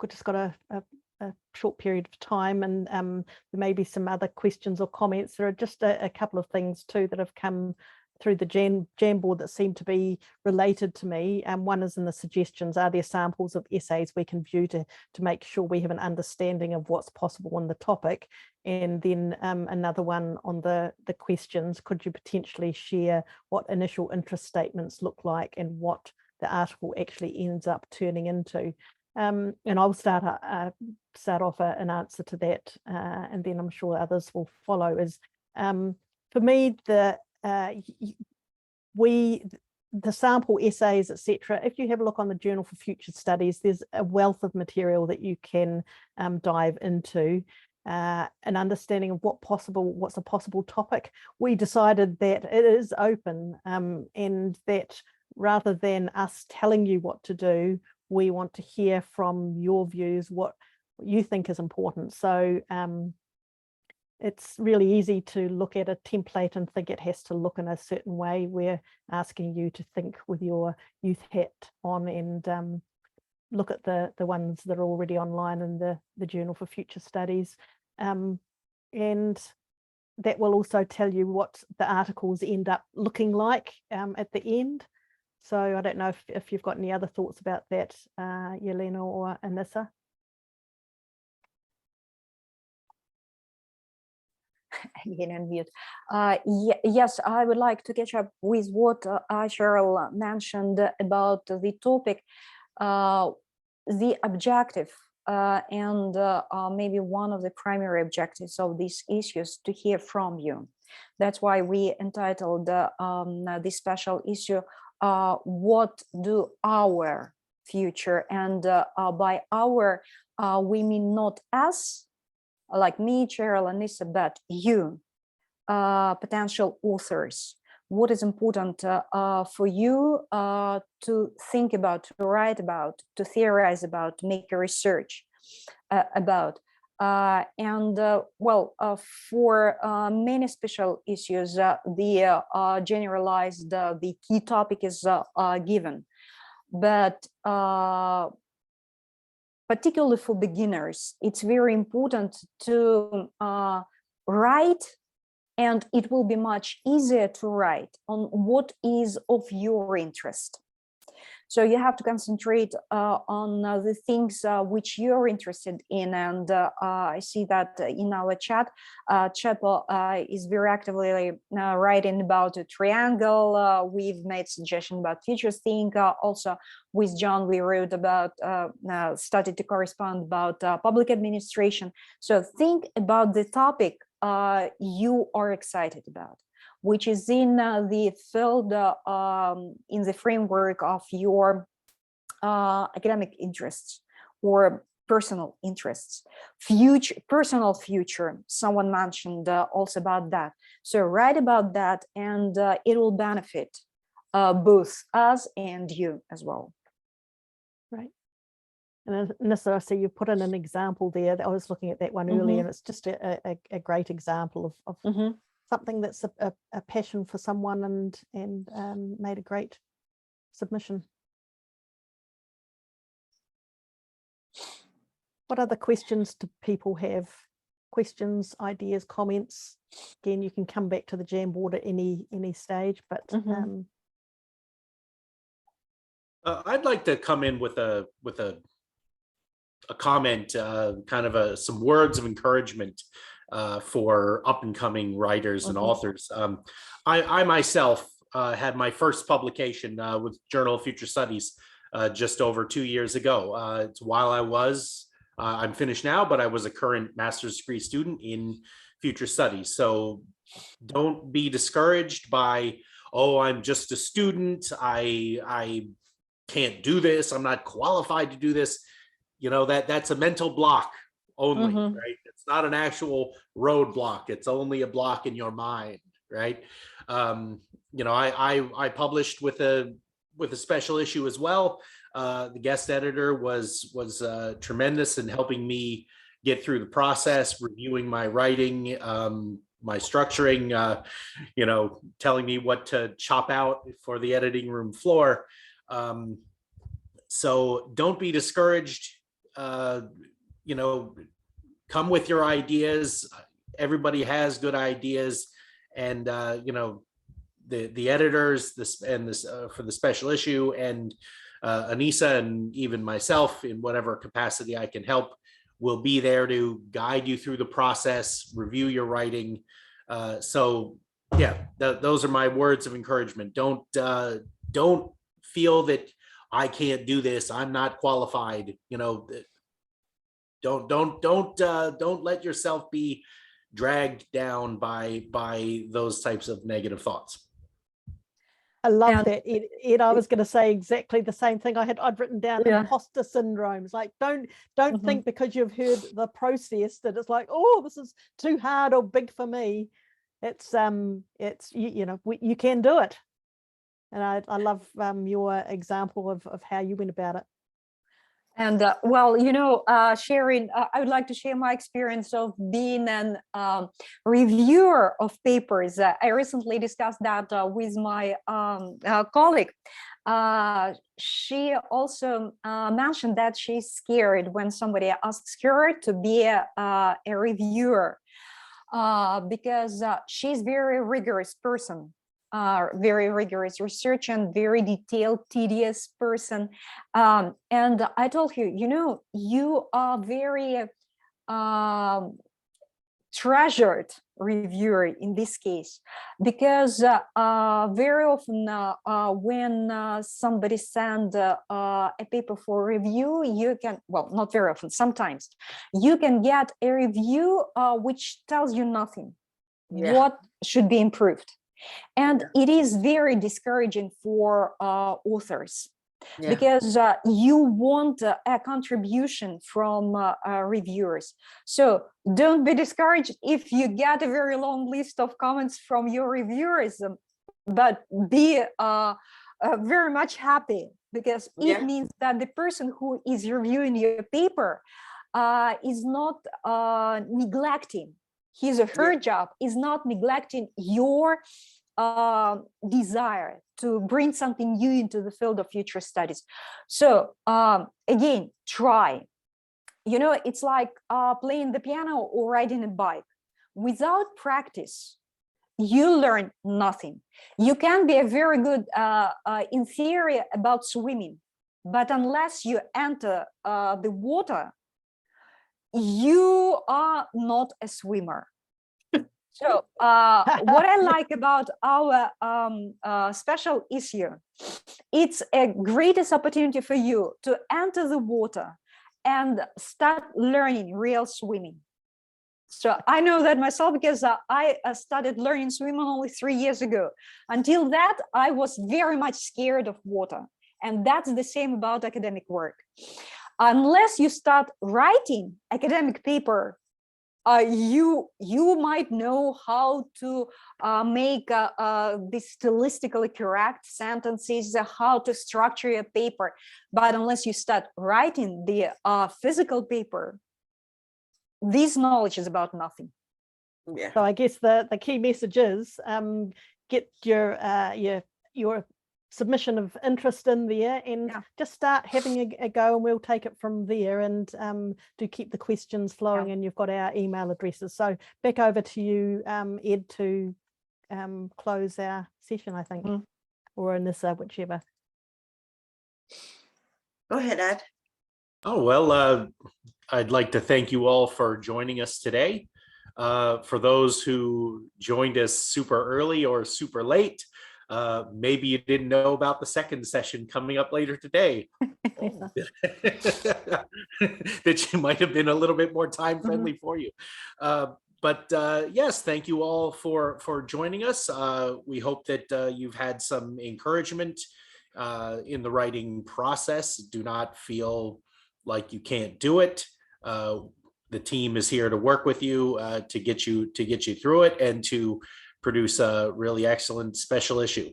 just got a short period of time, and there may be some other questions or comments. There are just a couple of things too that have come through the Jamboard that seem to be related to me. One is in the suggestions. Are there samples of essays we can view to make sure we have an understanding of what's possible on the topic? And then another one on the questions. Could you potentially share what initial interest statements look like and what the article actually ends up turning into? And I'll start off an answer to that, and then I'm sure others will follow. Is for me, the sample essays, etc. If you have a look on the Journal for Future Studies, there's a wealth of material that you can dive into. An understanding of what's a possible topic. We decided that it is open, and that rather than us telling you what to do, we want to hear from your views what you think is important. So it's really easy to look at a template and think it has to look in a certain way. We're asking you to think with your youth hat on and look at the ones that are already online in the Journal for Future Studies. And that will also tell you what the articles end up looking like at the end. So I don't know if you've got any other thoughts about that, Yelena or Anissa. Again on mute. Yes, I would like to catch up with what Cheryl mentioned about the topic, the objective, and maybe one of the primary objectives of these issues to hear from you. That's why we entitled this special issue, what do our future, and by our, we mean not us, like me, Cheryl, and Nissa, but you, potential authors. What is important for you to think about, to write about, to theorize about, to make a research about. For many special issues, the generalized, the key topic is given. But particularly for beginners, it's very important to write, and it will be much easier to write on what is of your interest. So you have to concentrate on the things which you're interested in. And I see that in our chat, Cheryl is very actively writing about a triangle. We've made suggestions about future think. Also with John, we wrote about, started to correspond about public administration. So think about the topic you are excited about, which is in the field, in the framework of your academic interests or personal interests. Personal future, someone mentioned also about that. So write about that, and it will benefit both us and you as well. Right. And Nissa, I see you put in an example there. I was looking at that one earlier, and it's just a great example of something that's a passion for someone, and made a great submission. What other questions do people have? Questions, ideas, comments? Again, you can come back to the Jamboard at any stage, but I'd like to come in with a comment, kind of some words of encouragement for up-and-coming writers and authors. I myself had my first publication with Journal of Future Studies just over 2 years ago. It's while I'm finished now, but I was a current master's degree student in future studies. So don't be discouraged by, oh, I'm just a student, I can't do this, I'm not qualified to do this. You know, that's a mental block only, right? It's not an actual roadblock. It's only a block in your mind, right? You know, I published with a special issue as well. The guest editor was tremendous in helping me get through the process, reviewing my writing, my structuring, you know, telling me what to chop out for the editing room floor. So don't be discouraged you know, come with your ideas. Everybody has good ideas, and you know, the editors, for the special issue, and Anissa, and even myself, in whatever capacity I can help, will be there to guide you through the process, review your writing. So yeah, those are my words of encouragement. Don't feel that I can't do this, I'm not qualified. You know, don't let yourself be dragged down by those types of negative thoughts. I love that, Ed. I was going to say exactly the same thing. I'd written down imposter syndromes. Like, don't think because you've heard the process that it's like, oh, this is too hard or big for me. It's you know, you can do it. And I love your example of how you went about it. And well, you know, sharing, I would like to share my experience of being an reviewer of papers. I recently discussed that with my colleague. She also mentioned that she's scared when somebody asks her to be a reviewer because she's a very rigorous person. Very rigorous research and very detailed, tedious person. And I told her, you know, you are very treasured reviewer in this case, because very often when somebody sends a paper for review, you can, well, not very often, sometimes you can get a review which tells you nothing, what should be improved. And it is very discouraging for authors because you want a contribution from reviewers. So don't be discouraged if you get a very long list of comments from your reviewers, but be very much happy, because it means that the person who is reviewing your paper is not neglecting his or her job, is not neglecting your desire to bring something new into the field of future studies. So again, try. You know, it's like playing the piano or riding a bike. Without practice, you learn nothing. You can be a very good in theory about swimming, but unless you enter the water, you are not a swimmer. So what I like about our special issue, it's a greatest opportunity for you to enter the water and start learning real swimming. So I know that myself, because I started learning swimming only 3 years ago. Until that, I was very much scared of water. And that's the same about academic work. Unless you start writing academic paper, you might know how to make the stylistically correct sentences, how to structure a paper. But unless you start writing the physical paper, this knowledge is about nothing. Yeah. So I guess the key message is get your submission of interest in there, and just start having a go, and we'll take it from there, and do keep the questions flowing. And you've got our email addresses. So back over to you, Ed, to close our session, I think, or Anissa, whichever. Go ahead, Ed. Oh, well, I'd like to thank you all for joining us today. For those who joined us super early or super late, maybe you didn't know about the second session coming up later today. That you might have been a little bit more time friendly for you. But yes, thank you all for joining us. We hope that you've had some encouragement in the writing process. Do not feel like you can't do it. The team is here to work with you to get you through it and to produce a really excellent special issue.